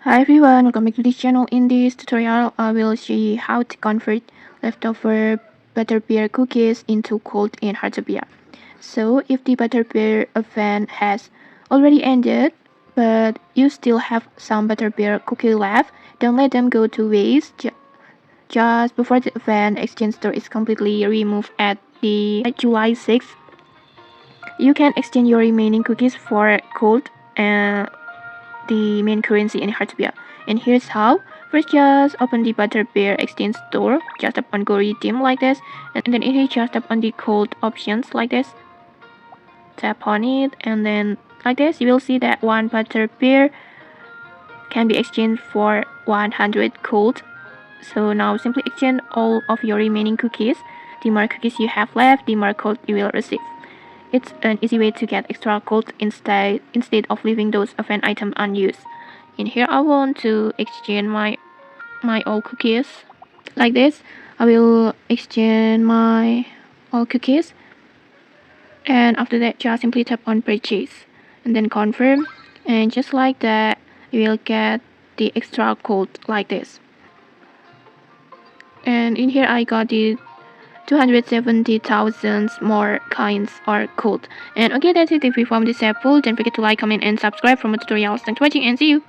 Hi everyone, welcome back to this channel. In this tutorial, I will show you how to convert leftover Butterbeer cookies into cold in Heartopia. So, if the Butterbeer event has already ended, but you still have some Butterbeer cookie left, don't let them go to waste. Just before the event, exchange store is completely removed at the July 6th. You can exchange your remaining cookies for gold and the main currency in Heartopia. And here's how. First, just open the Butterbeer exchange store. Just tap on Go Redeem like this. And then it is just tap on the code options like this. Tap on it and then like this. You will see that one Butterbeer can be exchanged for 100 gold. So now simply exchange all of your remaining cookies. The more cookies you have left, the more gold you will receive. It's an easy way to get extra gold instead of leaving those event items unused. In here, I want to exchange my all cookies like this. I will exchange my all cookies, and after that, just simply tap on purchase and then confirm, and just like that, you will get the extra gold like this. And in here, I got the 270,000 more coins or gold. And okay, that's it. If you found this helpful, don't forget to like, comment, and subscribe for more tutorials. Thanks for watching and see you.